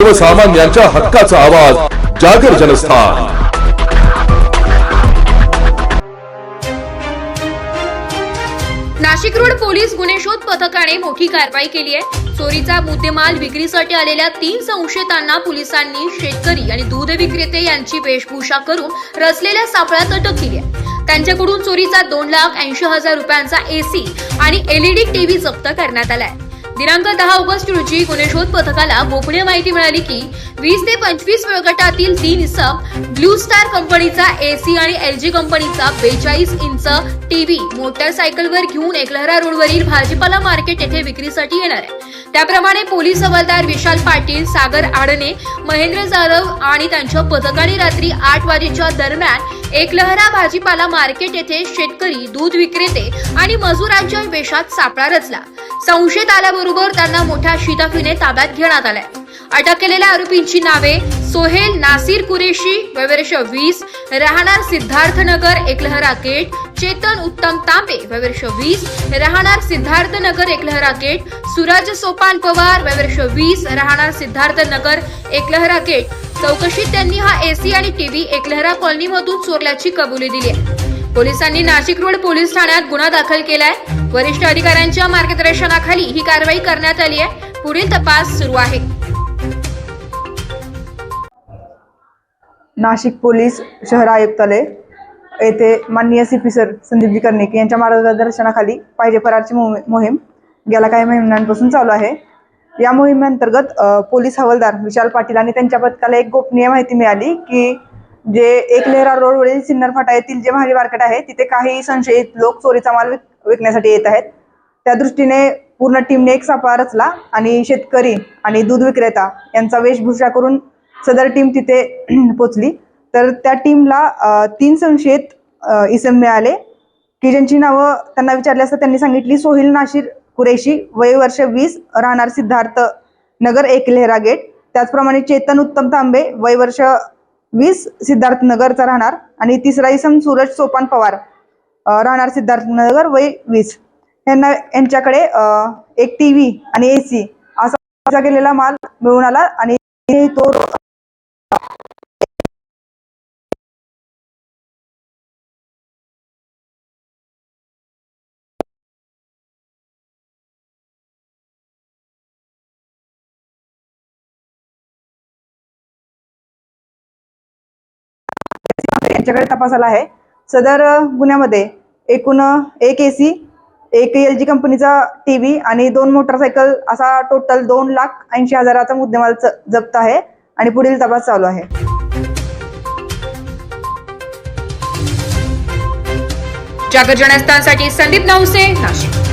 सर्वसामान्यांच्या हक्काचा आवाज जागर जनस्थान। नाशिक रोड पोलीस गुन्हे शोध पथकाने मोठी कारवाई केली आहे। चोरीचा मुद्देमाल विक्रीसाठी आलेल्या 3 संशयितांना पोलिसांनी शेतकरी आणि दूध विक्रेते यांची वेशभूषा करून रचलेल्या सापळ्यात अटक केली आहे। त्यांच्याकडून चोरीचा 2,80,000 रुपयांचा एसी आणि एलईडी टीव्ही जप्त करण्यात आलाय। दिनांक 10 ऑगस्ट रोजी गुन्हे शोध पथकाला गोपनीय माहिती मिळाली की 20 ते 25 वयोगटातील 3 इसम ब्लू स्टार कंपनीचा एसी आणि एलजी कंपनीचा 42 इंच टीव्ही मोटरसायकलवर घेऊन एकलहरा रोडवरील भाजीपाला मार्केट येथे विक्रीसाठी येणार आहे। त्याप्रमाणे पोलीस हवालदार विशाल पाटील, सागर आडणे, महेंद्र जाधव आणि त्यांच्या पथकाने रात्री 8 वाजेच्या दरम्यान एकलहरा भाजीपाला मार्केट येथे शेतकरी, दूध विक्रेते आणि मजुरांच्या वेशात सापळा रचला। संशयित आल्याबरोबर त्यांना मोठ्या शिताफीने ताब्यात घेण्यात आले। अटक केलेल्या आरोपींची नावे सोहेल नासिर कुरेशी, वयवर्ष 20, राहणार सिद्धार्थनगर एकलहरा गेट, चेतन उत्तम तांबे, वयवर्ष 20, राहणार सिद्धार्थनगर एकलहरा गेट, सूरज सोपान पवार, वयवर्ष 20, राहणार सिद्धार्थनगर एकलहरा गेट। चौकशीत त्यांनी हा एसी आणि टीव्ही एकलहरा कॉलनीमधून चोरल्याची कबुली दिली आहे। पोलिसांनी नाशिक रोड पोलीस ठाण्यात गुन्हा दाखल केलाय। वरिष्ठ अधिकाऱ्यांच्या मार्गदर्शनाखाली ही कारवाई करण्यात आली आहे। पुढील तपास सुरू आहे। नाशिक पोलीस शहर आयुक्तालय येथे माननीय सीपी सर संदीपजी कर्णिक यांच्या मार्गदर्शनाखाली पाहिजे फरारची मोहीम गेल्या काही महिन्यांपासून चालू आहे। या मोहिमेअंतर्गत पोलीस हवालदार विशाल पाटील आणि त्यांच्या पथकाला एक गोपनीय माहिती मिळाली की जे एकलहरा रोडवरील सिन्नर फाटा येथील जे भाजी मार्केट आहे तिथे काही संशयित लोक चोरीचा माल विकण्यासाठी येत आहेत। त्या दृष्टीने पूर्ण टीमने एक सापळा रचला आणि शेतकरी आणि दूध विक्रेता यांचा वेशभूषा करून सदर टीम तिथे पोहोचली। तर त्या टीमला 3 संशयित इसम मिळाले की ज्यांची नावं त्यांना विचारली असता त्यांनी सांगितली सोहेल नासिर कुरेशी, वयवर्ष 20, राहणार सिद्धार्थ नगर एकलहरा गेट। त्याचप्रमाणे चेतन उत्तम तांबे, वयवर्ष 20, सिद्धार्थ नगरचा राहणार। आणि तिसरा इसम सूरज सोपान पवार, राहणार सिद्धार्थ नगर, वय 20। यांच्याकडे एक टीव्ही आणि एसी असा गेलेला माल मिळून आला आणि तो यांच्याकडे तपासाला आहे। सदर गुन्ह्यामध्ये एकूण एक एसी, एक एलजी कंपनीचा टीव्ही आणि 2 मोटरसायकल असा टोटल 2,80,000चा मुद्देमाल जप्त आहे आणि पुढील तपास चालू आहे। जागर जनस्थानसाठी संदीप नवसे, नाशिक।